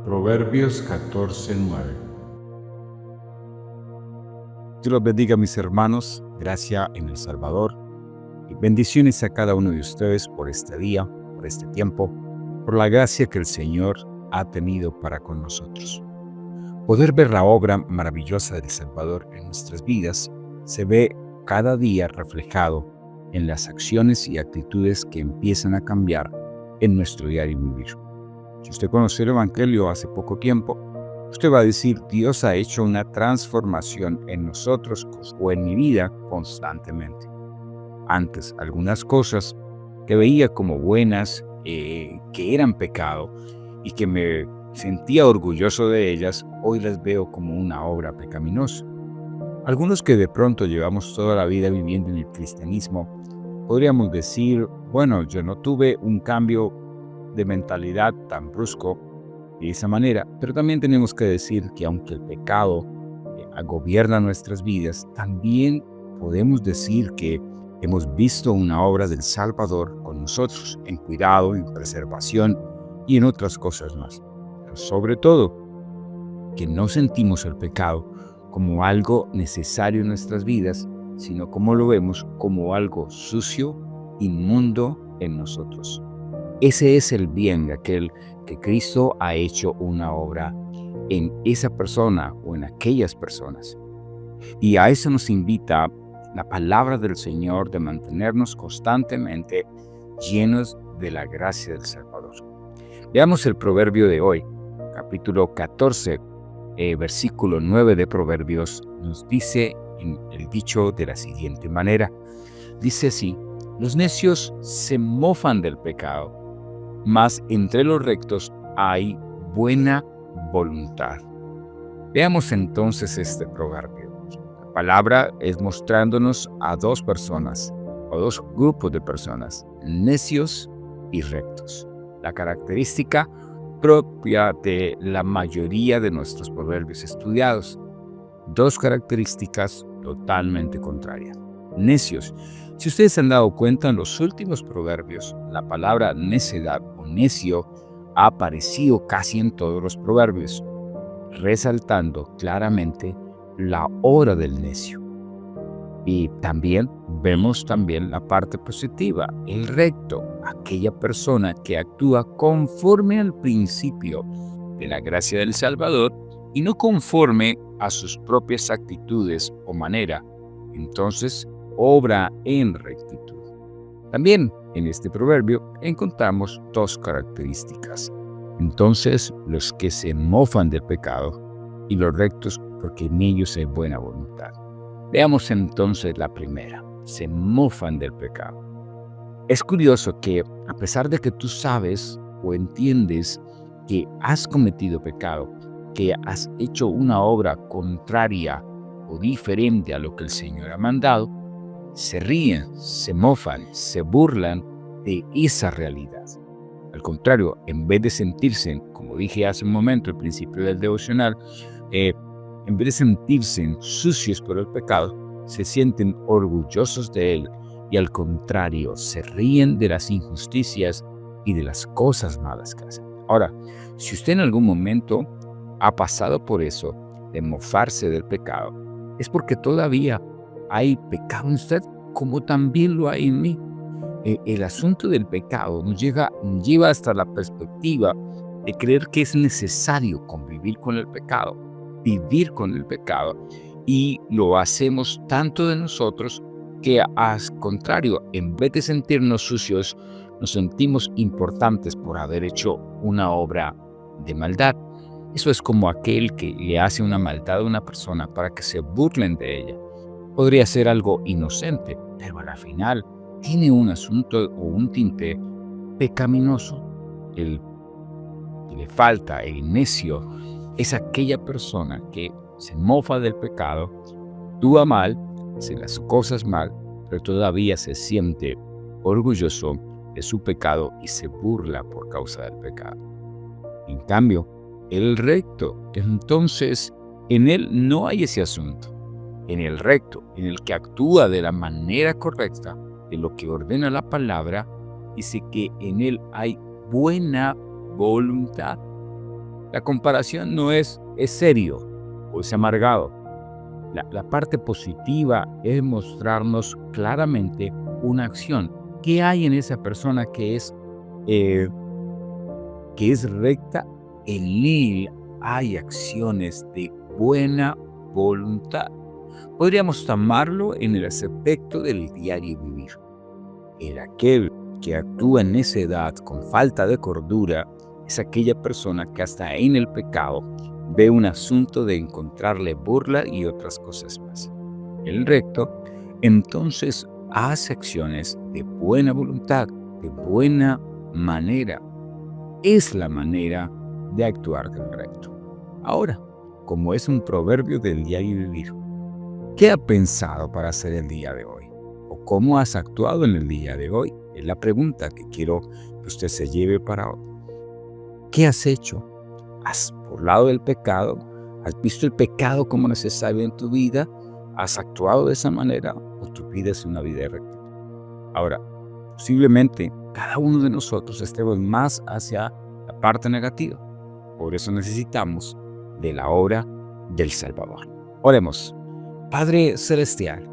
Proverbios 14:9. Dios los bendiga, mis hermanos, gracia en el Salvador y bendiciones a cada uno de ustedes por este día, por este tiempo, por la gracia que el Señor ha tenido para con nosotros. Poder ver la obra maravillosa del Salvador en nuestras vidas se ve cada día reflejado en las acciones y actitudes que empiezan a cambiar en nuestro diario vivir. Si usted conoció el Evangelio hace poco tiempo, usted va a decir: Dios ha hecho una transformación en nosotros o en mi vida constantemente. Antes, algunas cosas que veía como buenas, que eran pecado y que me sentía orgulloso de ellas, hoy las veo como una obra pecaminosa. Algunos que de pronto llevamos toda la vida viviendo en el cristianismo, podríamos decir: bueno, yo no tuve un cambio de mentalidad tan brusco de esa manera, pero también tenemos que decir que aunque el pecado gobierna nuestras vidas, también podemos decir que hemos visto una obra del Salvador con nosotros en cuidado, en preservación y en otras cosas más. Pero sobre todo, que no sentimos el pecado como algo necesario en nuestras vidas, sino como lo vemos como algo sucio, inmundo en nosotros. Ese es el bien de aquel que Cristo ha hecho una obra en esa persona o en aquellas personas. Y a eso nos invita la palabra del Señor, de mantenernos constantemente llenos de la gracia del Salvador. Veamos el proverbio de hoy, capítulo 14, versículo 9 de Proverbios, nos dice en el dicho de la siguiente manera. Dice así: los necios se mofan del pecado, mas entre los rectos hay buena voluntad. Veamos entonces este proverbio. La palabra es mostrándonos a dos personas, o dos grupos de personas, necios y rectos. La característica propia de la mayoría de nuestros proverbios estudiados. Dos características totalmente contrarias. Necios. Si ustedes se han dado cuenta, en los últimos proverbios, la palabra necedad o necio ha aparecido casi en todos los proverbios, resaltando claramente la obra del necio. Y también vemos la parte positiva, el recto, aquella persona que actúa conforme al principio de la gracia del Salvador y no conforme a sus propias actitudes o manera. Entonces, obra en rectitud. También en este proverbio encontramos dos características. Entonces, los que se mofan del pecado y los rectos, porque en ellos hay buena voluntad. Veamos entonces la primera: se mofan del pecado. Es curioso que a pesar de que tú sabes o entiendes que has cometido pecado, que has hecho una obra contraria o diferente a lo que el Señor ha mandado, se ríen, se mofan, se burlan de esa realidad. Al contrario, en vez de sentirse, como dije hace un momento, al principio del devocional, en vez de sentirse sucios por el pecado, se sienten orgullosos de él y al contrario, se ríen de las injusticias y de las cosas malas que hacen. Ahora, si usted en algún momento ha pasado por eso, de mofarse del pecado, es porque todavía hay pecado en usted, como también lo hay en mí. El asunto del pecado nos lleva hasta la perspectiva de creer que es necesario convivir con el pecado, vivir con el pecado, y lo hacemos tanto de nosotros que, al contrario, en vez de sentirnos sucios, nos sentimos importantes por haber hecho una obra de maldad. Eso es como aquel que le hace una maldad a una persona para que se burlen de ella. Podría ser algo inocente, pero al final tiene un asunto o un tinte pecaminoso. El que le falta, el necio, es aquella persona que se mofa del pecado, actúa mal, hace las cosas mal, pero todavía se siente orgulloso de su pecado y se burla por causa del pecado. En cambio, el recto, entonces, en él no hay ese asunto. En el recto, en el que actúa de la manera correcta, de lo que ordena la palabra, dice que en Él hay buena voluntad. La comparación no es serio o es amargado. La parte positiva es mostrarnos claramente una acción. ¿Qué hay en esa persona eh, que es recta? En Él hay acciones de buena voluntad. Podríamos tomarlo en el aspecto del diario vivir. El aquel que actúa en necedad con falta de cordura es aquella persona que hasta en el pecado ve un asunto de encontrarle burla y otras cosas más. El recto entonces hace acciones de buena voluntad, de buena manera. Es la manera de actuar del recto. Ahora, como es un proverbio del diario vivir, ¿qué ha pensado para hacer el día de hoy? ¿O cómo has actuado en el día de hoy? Es la pregunta que quiero que usted se lleve para hoy. ¿Qué has hecho? ¿Has burlado del pecado? ¿Has visto el pecado como necesario en tu vida? ¿Has actuado de esa manera? ¿O tu vida es una vida de rectitud? Ahora, posiblemente cada uno de nosotros estemos más hacia la parte negativa. Por eso necesitamos de la obra del Salvador. Oremos. Padre Celestial,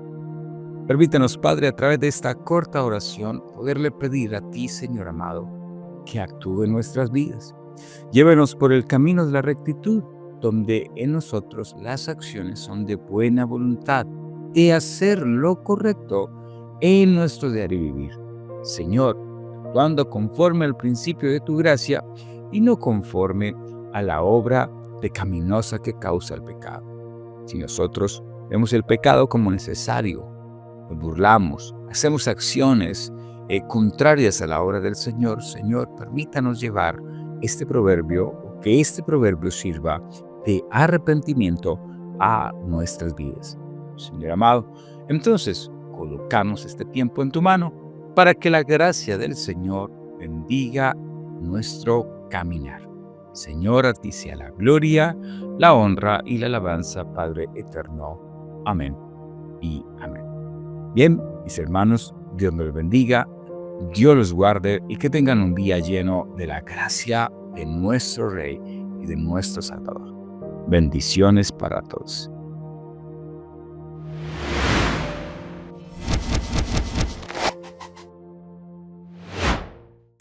permítanos, Padre, a través de esta corta oración, poderle pedir a ti, Señor amado, que actúe en nuestras vidas. Llévenos por el camino de la rectitud, donde en nosotros las acciones son de buena voluntad, de hacer lo correcto en nuestro diario vivir. Señor, actuando conforme al principio de tu gracia y no conforme a la obra pecaminosa que causa el pecado. Si nosotros vemos el pecado como necesario, nos burlamos, hacemos acciones contrarias a la obra del Señor, Señor, permítanos llevar este proverbio, o que este proverbio sirva de arrepentimiento a nuestras vidas. Señor amado, entonces colocamos este tiempo en tu mano para que la gracia del Señor bendiga nuestro caminar. Señor, a ti sea la gloria, la honra y la alabanza, Padre eterno. Amén y amén. Bien, mis hermanos, Dios nos bendiga, Dios los guarde y que tengan un día lleno de la gracia de nuestro Rey y de nuestro Salvador. Bendiciones para todos.